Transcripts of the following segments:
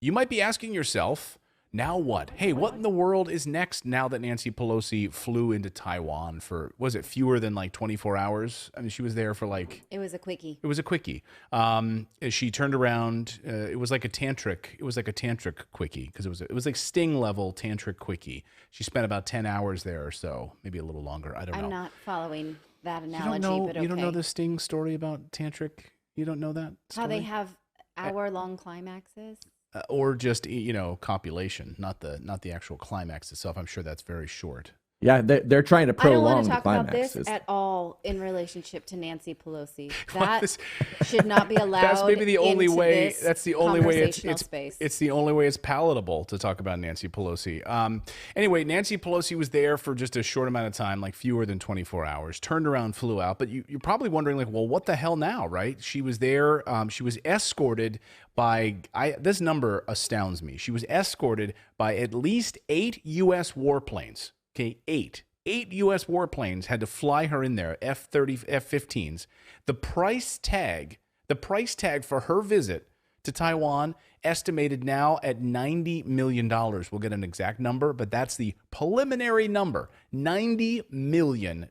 you might be asking yourself, now what? Hey, what in the world is next now that Nancy Pelosi flew into Taiwan for, was it fewer than like 24 hours? I mean, she was there for like... It was a quickie. It was a quickie. She turned around. It was like a tantric. It was like a tantric quickie because it was like Sting level tantric quickie. She spent about 10 hours there or so, maybe a little longer. I don't know. I'm not following that analogy, but okay. You don't know the Sting story about tantric? You don't know that story? How they have hour-long climaxes? Or just, copulation, not the actual climax itself. I'm sure that's very short. Yeah, they're trying to prolong the I don't want to talk about this at all in relationship to Nancy Pelosi. That should not be allowed. That's maybe the only way. That's the only way space. It's the only way it's palatable to talk about Nancy Pelosi. Anyway, Nancy Pelosi was there for just a short amount of time, like fewer than 24 hours. Turned around, flew out. But you're probably wondering, like, well, what the hell now, right? She was there. She was escorted by. This number astounds me. She was escorted by at least 8 U.S. warplanes. Okay, 8 U.S. warplanes had to fly her in there, F-15s. The price tag for her visit to Taiwan estimated now at $90 million. We'll get an exact number, but that's the preliminary number, $90 million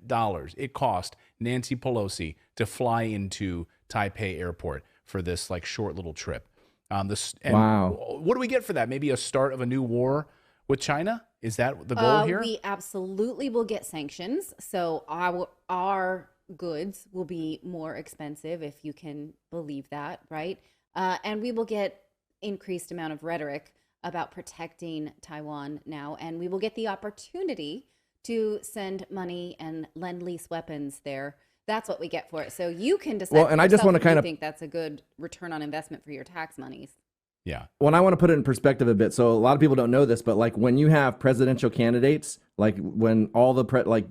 it cost Nancy Pelosi to fly into Taipei Airport for this like short little trip. Wow. What do we get for that? Maybe a start of a new war with China? Is that the goal here? We absolutely will get sanctions. So our goods will be more expensive, if you can believe that, right? And we will get increased amount of rhetoric about protecting Taiwan now. And we will get the opportunity to send money and lend lease weapons there. That's what we get for it. So you can decide. Well, and I just want to think that's a good return on investment for your tax monies. Yeah. Well, I want to put it in perspective a bit. So a lot of people don't know this, but like when you have presidential candidates, like when all the like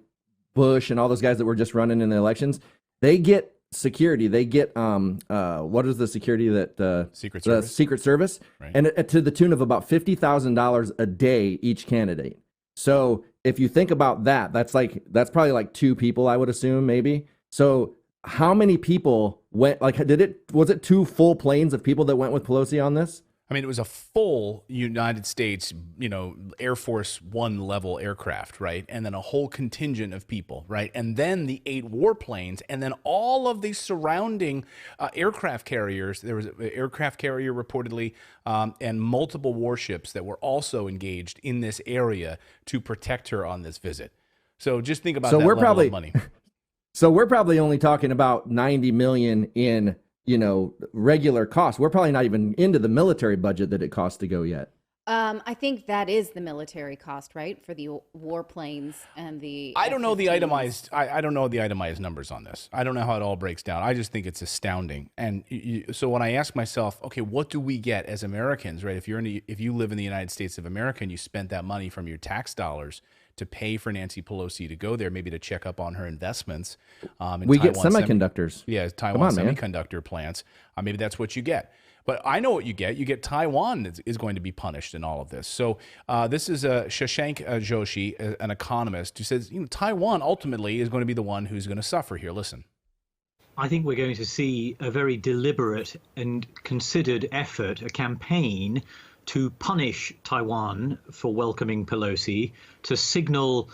Bush and all those guys that were just running in the elections, they get security. They get what is the security that Secret Service? The Secret Service, right. And to the tune of about $50,000 a day each candidate. So if you think about that, that's probably like 2 people, I would assume, maybe. So how many people went? Like, was it 2 full planes of people that went with Pelosi on this? I mean, it was a full United States, Air Force One level aircraft, right? And then a whole contingent of people, right? And then the 8 warplanes, and then all of the surrounding aircraft carriers. There was an aircraft carrier reportedly, and multiple warships that were also engaged in this area to protect her on this visit. So just think about that level of money. So we're probably only talking about $90 million in, regular costs. We're probably not even into the military budget that it costs to go yet. I think that is the military cost, right, for the warplanes and the. I don't know the itemized. I don't know the itemized numbers on this. I don't know how it all breaks down. I just think it's astounding. And so when I ask myself, okay, what do we get as Americans, right? If you live in the United States of America and you spent that money from your tax dollars to pay for Nancy Pelosi to go there, maybe to check up on her investments. We get semiconductors. Taiwan semiconductor plants. Maybe that's what you get. But I know what you get. You get Taiwan is going to be punished in all of this. So this is Shashank Joshi, an economist, who says Taiwan ultimately is going to be the one who's going to suffer here. Listen. I think we're going to see a very deliberate and considered effort, a campaign to punish Taiwan for welcoming Pelosi, to signal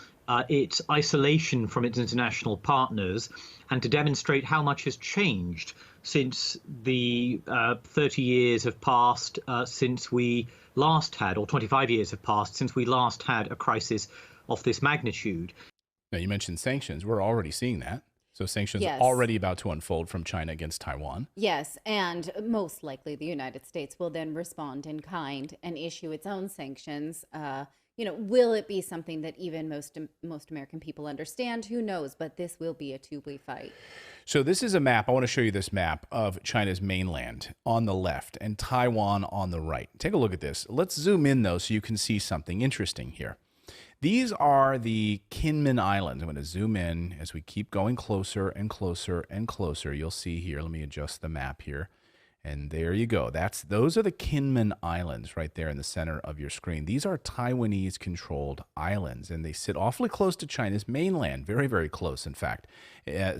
its isolation from its international partners, and to demonstrate how much has changed since the 30 years have passed since we last had, or 25 years have passed since we last had a crisis of this magnitude. Now, you mentioned sanctions. We're already seeing that. So sanctions Yes. already about to unfold from China against Taiwan. Yes, and most likely the United States will then respond in kind and issue its own sanctions. Will it be something that even most American people understand? Who knows? But this will be a two-way fight. So this is a map. I want to show you this map of China's mainland on the left and Taiwan on the right. Take a look at this. Let's zoom in, though, so you can see something interesting here. These are the Kinmen Islands. I'm going to zoom in as we keep going closer and closer and closer. You'll see here. Let me adjust the map here. And there you go. Those are the Kinmen Islands right there in the center of your screen. These are Taiwanese-controlled islands, and they sit awfully close to China's mainland. Very, very close, in fact.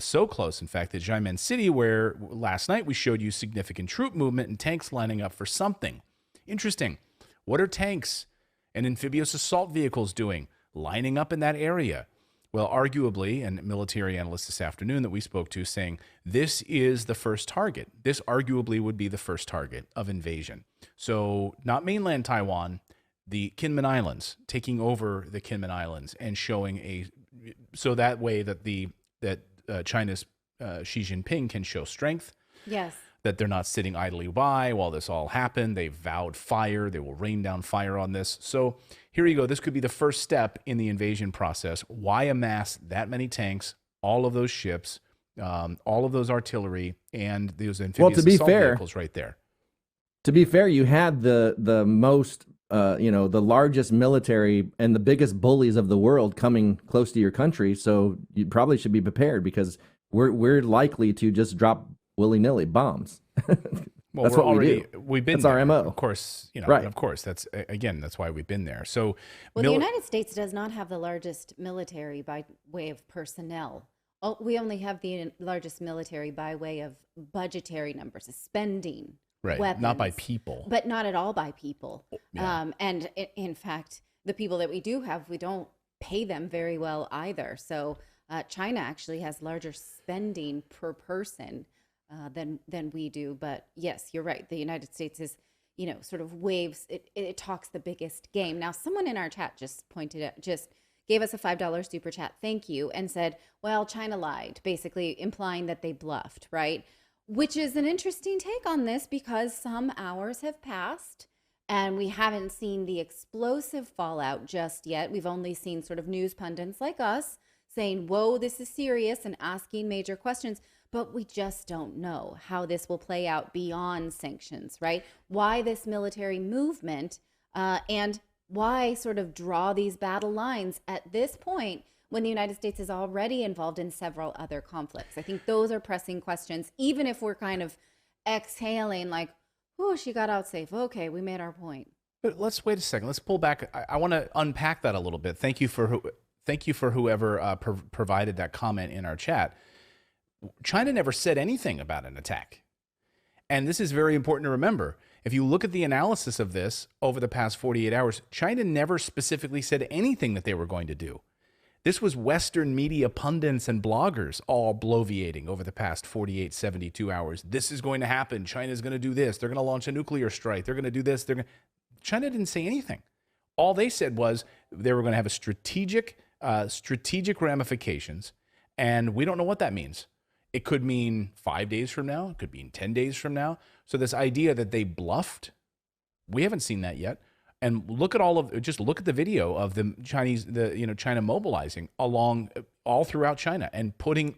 So close, in fact, that Kinmen City, where last night we showed you significant troop movement and tanks lining up for something Interesting. What are tanks and amphibious assault vehicles doing, lining up in that area? Well, arguably, and military analysts this afternoon that we spoke to saying this is the first target. This arguably would be the first target of invasion. So not mainland Taiwan, the Kinmen Islands, taking over the Kinmen Islands and showing so that way that China's Xi Jinping can show strength. Yes. That they're not sitting idly by while this all happened. They vowed fire. They will rain down fire on this. So here you go. This could be the first step in the invasion process. Why amass that many tanks, all of those ships, all of those artillery, and those amphibious assault vehicles right there? To be fair, you had the most, the largest military and the biggest bullies of the world coming close to your country. So you probably should be prepared, because we're likely to just drop willy-nilly bombs. Well, that's what we do. We've been that's there. our MO. Of course, right. Of course, that's why we've been there. So, well, the United States does not have the largest military by way of personnel. We only have the largest military by way of budgetary numbers, spending, right? Weapons, not by people, but not at all by people. Yeah. And in fact, the people that we do have, we don't pay them very well either. So China actually has larger spending per person than we do. But yes, you're right. The United States is, sort of waves. It talks the biggest game. Now, someone in our chat just gave us a $5 super chat. Thank you. And said, well, China lied, basically implying that they bluffed, right? Which is an interesting take on this, because some hours have passed and we haven't seen the explosive fallout just yet. We've only seen sort of news pundits like us saying, whoa, this is serious, and asking major questions. But we just don't know how this will play out beyond sanctions, right? Why this military movement, and why sort of draw these battle lines at this point when the United States is already involved in several other conflicts? I think those are pressing questions, even if we're kind of exhaling like, oh, she got out safe. Okay, we made our point. But let's wait a second. Let's pull back. I want to unpack that a little bit. Thank you for whoever provided that comment in our chat. China never said anything about an attack. And this is very important to remember. If you look at the analysis of this over the past 48 hours, China never specifically said anything that they were going to do. This was Western media pundits and bloggers all bloviating over the past 48, 72 hours. This is going to happen. China's going to do this. They're going to launch a nuclear strike. They're going to do this. China didn't say anything. All they said was they were going to have a strategic ramifications, and we don't know what that means. It could mean 5 days from now. It could mean 10 days from now. So this idea that they bluffed, we haven't seen that yet. And look at just look at the video of the China mobilizing all throughout China and putting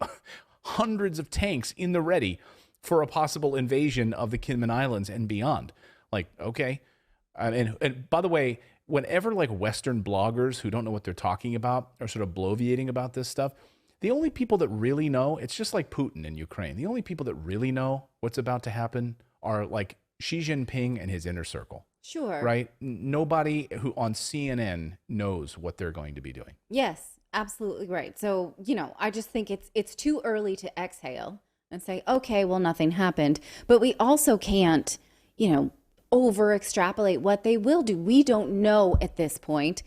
hundreds of tanks in the ready for a possible invasion of the Kinmen Islands and beyond. Like, okay. And by the way, whenever like Western bloggers who don't know what they're talking about are sort of bloviating about this stuff, the only people that really know, it's just like Putin in Ukraine. The only people that really know what's about to happen are like Xi Jinping and his inner circle. Sure. Right? Nobody who on CNN knows what they're going to be doing. Yes, absolutely right. So, I just think it's too early to exhale and say, okay, well, nothing happened. But we also can't, over extrapolate what they will do. We don't know at this point,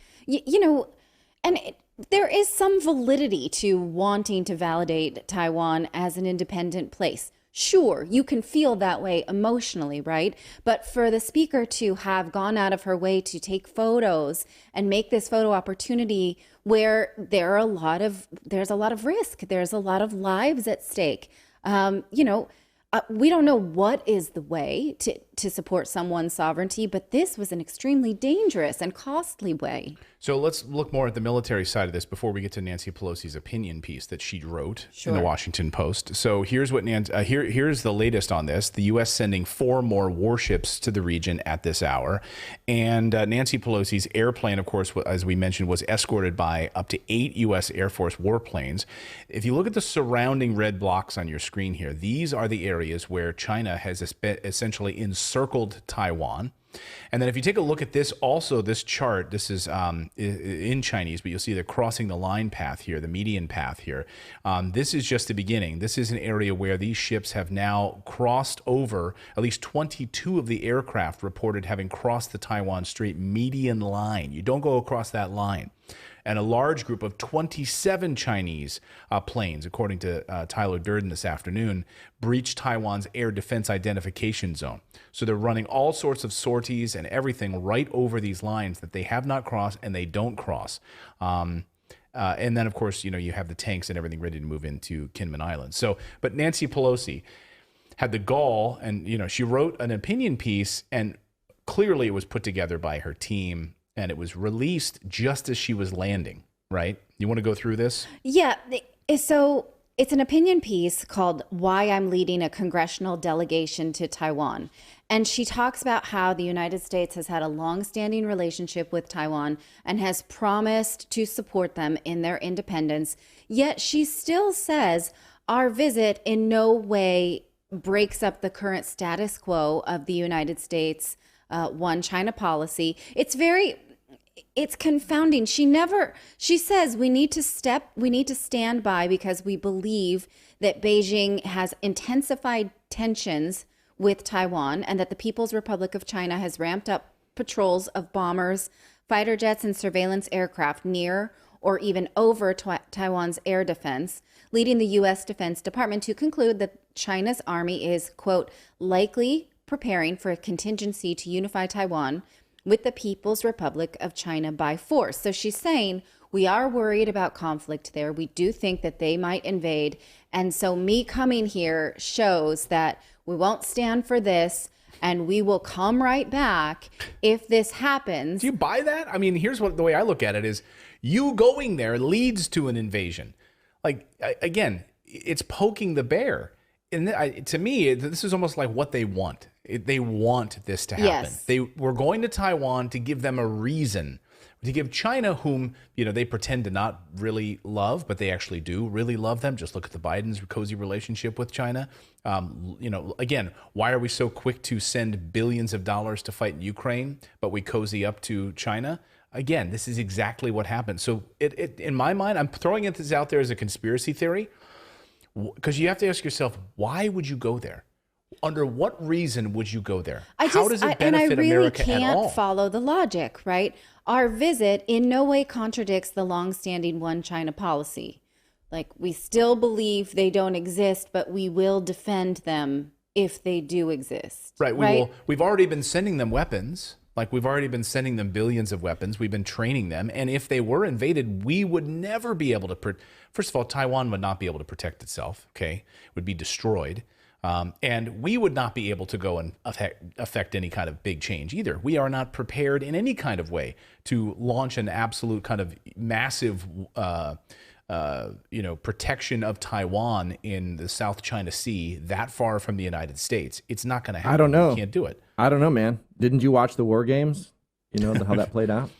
there is some validity to wanting to validate Taiwan as an independent place. Sure, you can feel that way emotionally, right? But for the speaker to have gone out of her way to take photos and make this photo opportunity where there's a lot of risk, there's a lot of lives at stake. We don't know what is the way to support someone's sovereignty, but this was an extremely dangerous and costly way. So let's look more at the military side of this before we get to Nancy Pelosi's opinion piece that she wrote in the Washington Post. So here's what here's the latest on this. The U.S. sending 4 more warships to the region at this hour. And Nancy Pelosi's airplane, of course, as we mentioned, was escorted by up to 8 U.S. Air Force warplanes. If you look at the surrounding red blocks on your screen here, these are the areas where China has essentially encircled Taiwan. And then if you take a look at this, also this chart, this is in Chinese, but you'll see they're crossing the line path here, the median path here. This is just the beginning. This is an area where these ships have now crossed over. At least 22 of the aircraft reported having crossed the Taiwan Strait median line. You don't go across that line. And a large group of 27 Chinese planes, according to Tyler Durden this afternoon, breached Taiwan's air defense identification zone. So they're running all sorts of sorties and everything right over these lines that they have not crossed and they don't cross. And then, of course, you have the tanks and everything ready to move into Kinmen Islands. So, but Nancy Pelosi had the gall, and she wrote an opinion piece, and clearly it was put together by her team. And it was released just as she was landing, right? You want to go through this? Yeah. So it's an opinion piece called Why I'm Leading a Congressional Delegation to Taiwan. And she talks about how the United States has had a longstanding relationship with Taiwan and has promised to support them in their independence. Yet she still says our visit in no way breaks up the current status quo of the United States one China policy. It's confounding. She says we need to stand by because we believe that Beijing has intensified tensions with Taiwan and that the People's Republic of China has ramped up patrols of bombers, fighter jets, and surveillance aircraft near or even over Taiwan's air defense, leading the U.S. Defense Department to conclude that China's army is, quote, likely preparing for a contingency to unify Taiwan with the People's Republic of China by force. So she's saying we are worried about conflict there. We do think that they might invade. And so me coming here shows that we won't stand for this and we will come right back if this happens. Do you buy that? I mean, here's the way I look at it is you going there leads to an invasion. Like, again, it's poking the bear. And to me, this is almost like what they want. They want this to happen. Yes. We're going to Taiwan to give them a reason, to give China, whom they pretend to not really love, but they actually do really love them. Just look at the Biden's cozy relationship with China. Again, why are we so quick to send billions of dollars to fight in Ukraine, but we cozy up to China? Again, this is exactly what happened. So in my mind, I'm throwing this out there as a conspiracy theory, because you have to ask yourself, why would you go there? Under what reason would you go there? How does it benefit America at all? And I really can't follow the logic, right? Our visit in no way contradicts the longstanding one China policy. Like, we still believe they don't exist, but we will defend them if they do exist. Right. We've already been sending them weapons. Like, we've already been sending them billions of weapons. We've been training them. And if they were invaded, we would never be able to. First of all, Taiwan would not be able to protect itself. Okay. It would be destroyed. And we would not be able to go and affect any kind of big change either. We are not prepared in any kind of way to launch an absolute kind of massive, protection of Taiwan in the South China Sea that far from the United States. It's not going to happen. I don't know. We can't do it. I don't know, man. Didn't you watch the War Games? You know how that played out?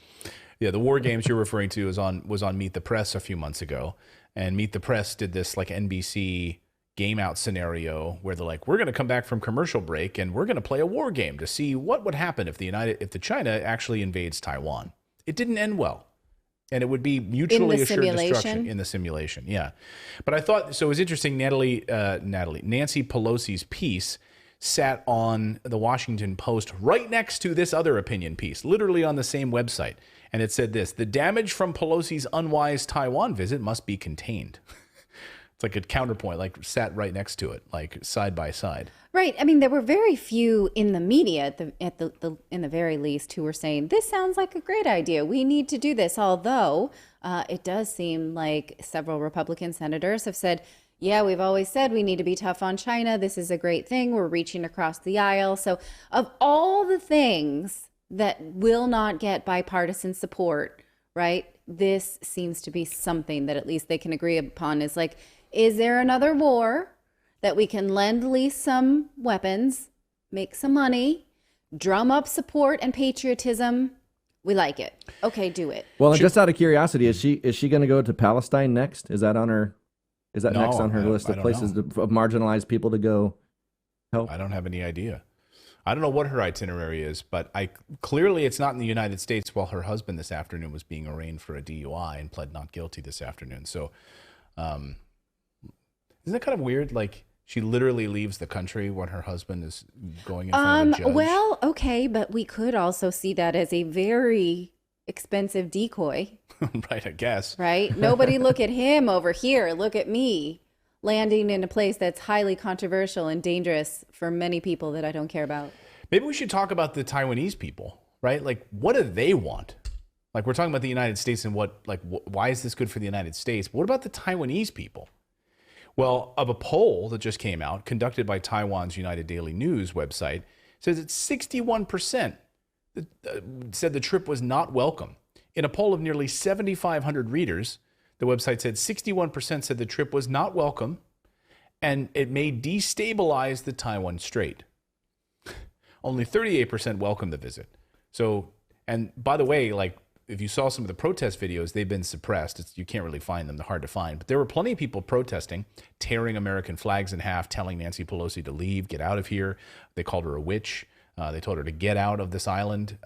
Yeah, the War Games you're referring to was on Meet the Press a few months ago, and Meet the Press did this like NBC game out scenario where they're like, we're going to come back from commercial break and we're going to play a war game to see what would happen if the China actually invades Taiwan. It didn't end well. And it would be mutually assured destruction in the simulation. Yeah. But I thought, so it was interesting, Nancy Pelosi's piece sat on the Washington Post right next to this other opinion piece, literally on the same website. And it said this: the damage from Pelosi's unwise Taiwan visit must be contained. It's like a counterpoint, like sat right next to it, like side by side. Right. I mean, there were very few in the media, in the very least, who were saying, this sounds like a great idea. We need to do this. Although it does seem like several Republican senators have said, yeah, we've always said we need to be tough on China. This is a great thing. We're reaching across the aisle. So of all the things that will not get bipartisan support, right, this seems to be something that at least they can agree upon is like, is there another war that we can lend lease some weapons, make some money, drum up support and patriotism? We like it. Okay, do it. Well, and just out of curiosity, is she going to go to Palestine next? Is that on her? Is that next on her list of places of marginalized people to go help? I don't have any idea. I don't know what her itinerary is, but clearly it's not in the United States. While her husband this afternoon was being arraigned for a DUI and pled not guilty this afternoon. So, isn't that kind of weird? Like she literally leaves the country when her husband is going in front of a judge. Well, okay, but we could also see that as a very expensive decoy. Right, I guess. Right? Nobody look at him over here. Look at me landing in a place that's highly controversial and dangerous for many people that I don't care about. Maybe we should talk about the Taiwanese people, right? Like, what do they want? Like, we're talking about the United States and why is this good for the United States? But what about the Taiwanese people? Well, of a poll that just came out, conducted by Taiwan's United Daily News website, says that 61% said the trip was not welcome. In a poll of nearly 7,500 readers, the website said 61% said the trip was not welcome and it may destabilize the Taiwan Strait. Only 38% welcomed the visit. So, and by the way, like if you saw some of the protest videos, they've been suppressed. You can't really find them. They're hard to find. But there were plenty of people protesting, tearing American flags in half, telling Nancy Pelosi to leave, get out of here. They called her a witch. They told her to get out of this island.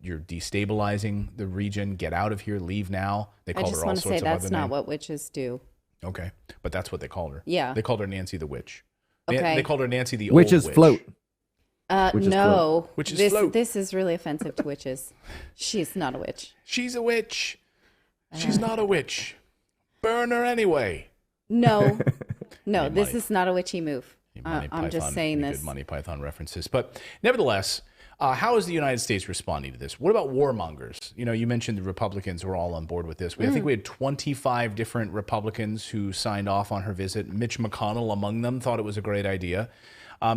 You're destabilizing the region. Get out of here. Leave now. They called her all sorts of other names. I just want to say that's not what witches do. Okay. But that's what they called her. Yeah. They called her Nancy the Witch. Okay. They called her Nancy the Witches Old Witch. float. No. Witches float. This is really offensive to witches. She's not a witch. She's a witch. She's not a witch. Burn her anyway. No. No, Hey, this Monty. is not a witchy move. Monty I'm just Python, saying any this. Good Monty Python references. But nevertheless, how is the United States responding to this? What about warmongers? You know, you mentioned the Republicans were all on board with this. I think we had 25 different Republicans who signed off on her visit. Mitch McConnell among them thought it was a great idea.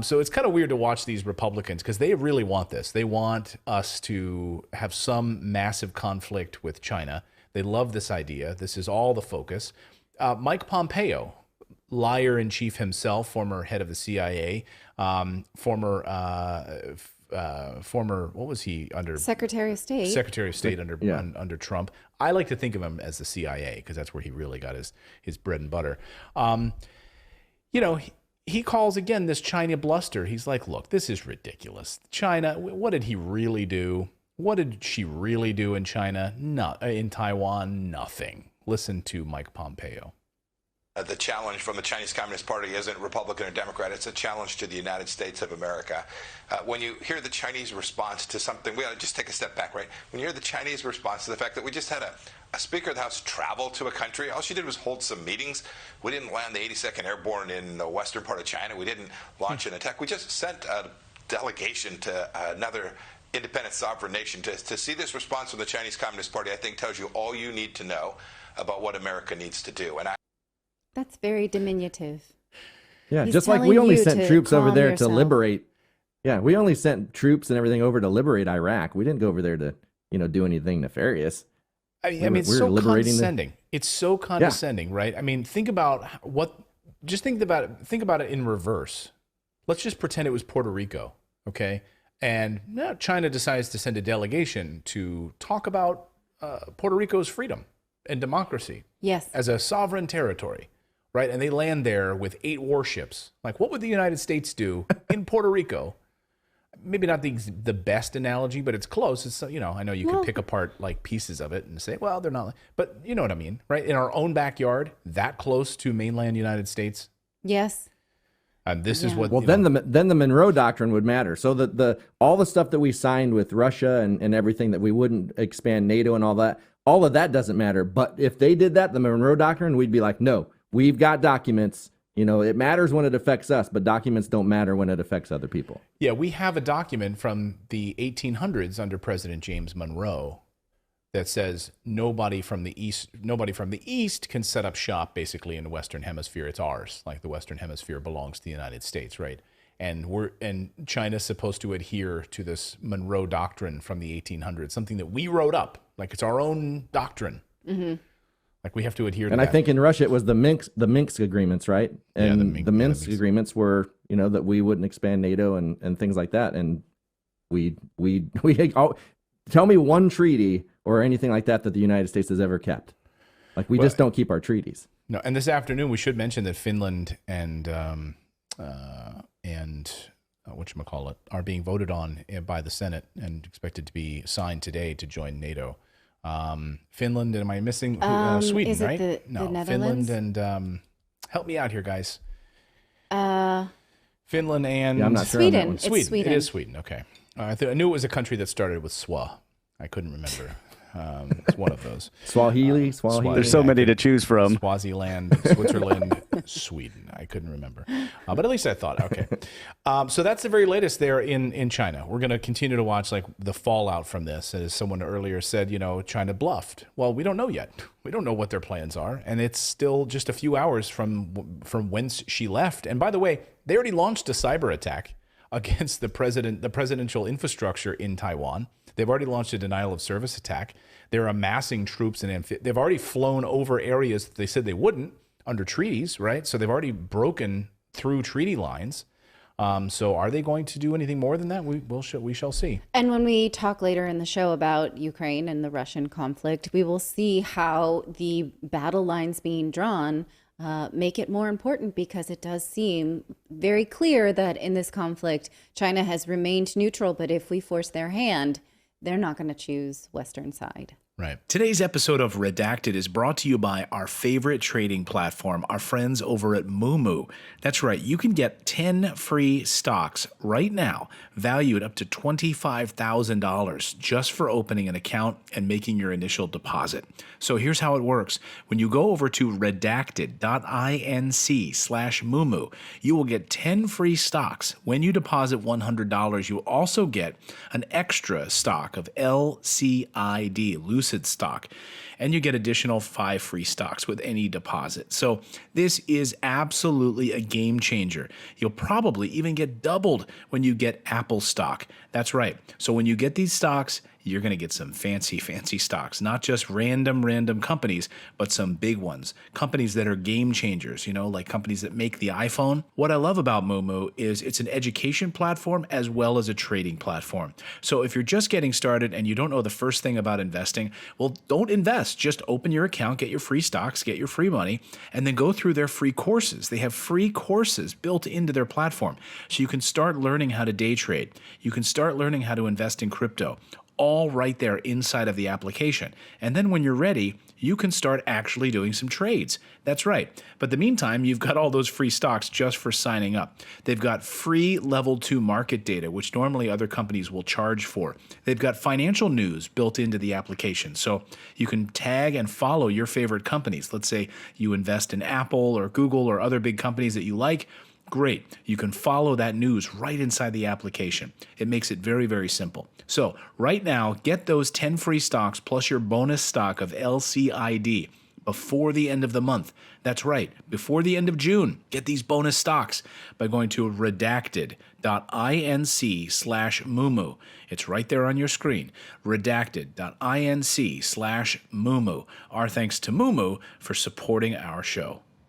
So it's kind of weird to watch these Republicans because they really want this. They want us to have some massive conflict with China. They love this idea. This is all the focus. Mike Pompeo, liar-in-chief himself, former head of the CIA, former, what was he under? Secretary of State. Secretary of State under Trump. I like to think of him as the CIA because that's where he really got his bread and butter. You know, he calls again this China bluster. He's like, look, this is ridiculous. China, what did he really do? What did she really do in China? In Taiwan, nothing. Listen to Mike Pompeo. The challenge from the Chinese Communist Party isn't Republican or Democrat. It's a challenge to the United States of America. When you hear the Chinese response to something, we ought to just take a step back, right? When you hear the Chinese response to the fact that we just had a Speaker of the House travel to a country, all she did was hold some meetings. We didn't land the 82nd Airborne in the western part of China. We didn't launch an attack. We just sent a delegation to another independent sovereign nation. To see this response from the Chinese Communist Party, I think tells you all you need to know about what America needs to do. And That's very diminutive. Yeah, He's just like we telling only you sent to troops over calm there yourself. to liberate. Yeah, we only sent troops and everything over to liberate Iraq. We didn't go over there to, do anything nefarious. I mean, it's so condescending. It's so condescending, right? I mean, think about think about it in reverse. Let's just pretend it was Puerto Rico, okay? And now China decides to send a delegation to talk about Puerto Rico's freedom and democracy. Yes. As a sovereign territory, right? And they land there with 8 warships. Like, what would the United States do in Puerto Rico? Maybe not the best analogy, but it's close. It's, I know you could pick apart like pieces of it and say, well, they're not, but you know what I mean, right? In our own backyard, that close to mainland United States. Yes. This is what. Well, then the Monroe Doctrine would matter. So all the stuff that we signed with Russia and everything that we wouldn't expand NATO and all of that doesn't matter. But if they did that, the Monroe Doctrine, we'd be like, no, we've got documents. It matters when it affects us, but documents don't matter when it affects other people. Yeah, we have a document from the 1800s under President James Monroe that says nobody from the east can set up shop basically in the Western Hemisphere. It's ours. Like the Western Hemisphere belongs to the United States, right? And China's supposed to adhere to this Monroe Doctrine from the 1800s, something that we wrote up. Like it's our own doctrine. Mm-hmm. Like we have to adhere to and that. I think in Russia it was the Minsk agreements, right? And the Minsk agreements were, that we wouldn't expand NATO and things like that. And we tell me one treaty or anything like that the United States has ever kept. Like we just don't keep our treaties. No, and this afternoon we should mention that Finland and whatchamacallit, are being voted on by the Senate and expected to be signed today to join NATO. Finland, and am I missing Sweden, is it right? the Netherlands? Finland and help me out here, guys. Finland and I'm not sure on that Sweden. one. It's Sweden. Sweden. It is Sweden. Okay. I knew it was a country that started with SWA. I couldn't remember. It's one of those. Swahili. There's so many to choose from. Swaziland, Switzerland, Sweden. I couldn't remember. But at least I thought, okay. So that's the very latest there in China. We're going to continue to watch like the fallout from this. As someone earlier said, China bluffed. Well, we don't know yet. We don't know what their plans are. And it's still just a few hours from whence she left. And by the way, they already launched a cyber attack against the presidential infrastructure in Taiwan. They've already launched a denial of service attack. They're amassing troops and they've already flown over areas that they said they wouldn't under treaties, right? So they've already broken through treaty lines. So are they going to do anything more than that? We shall see. And when we talk later in the show about Ukraine and the Russian conflict, we will see how the battle lines being drawn make it more important, because it does seem very clear that in this conflict, China has remained neutral, but if we force their hand, they're not going to choose Western side. Right. Today's episode of Redacted is brought to you by our favorite trading platform, our friends over at Moomoo. That's right. You can get 10 free stocks right now, valued up to $25,000 just for opening an account and making your initial deposit. So here's how it works. When you go over to redacted.inc/Moomoo, you will get 10 free stocks. When you deposit $100, you also get an extra stock of LCID, Lucid stock, and you get additional 5 free stocks with any deposit. So this is absolutely a game changer. You'll probably even get doubled when you get Apple stock. That's right. So when you get these stocks, you're going to get some fancy stocks, not just random companies, but some big ones, companies that are game changers, like companies that make the iPhone. What I love about Moomoo is it's an education platform as well as a trading platform. So if you're just getting started and you don't know the first thing about investing, well, don't invest. Just open your account, get your free stocks, get your free money, and then go through their free courses. They have free courses built into their platform. So you can start learning how to day trade. You can start learning how to invest in crypto, all right there inside of the application. And then when you're ready, you can start actually doing some trades. That's right. But in the meantime, you've got all those free stocks just for signing up. They've got free level 2 market data, which normally other companies will charge for. They've got financial news built into the application. So you can tag and follow your favorite companies. Let's say you invest in Apple or Google or other big companies that you like. Great. You can follow that news right inside the application. It makes it very, very simple. So right now, get those 10 free stocks plus your bonus stock of LCID before the end of the month. That's right, before the end of June. Get these bonus stocks by going to redacted.inc/Moomoo. It's right there on your screen, redacted.inc/Moomoo. Our thanks to Moomoo for supporting our show.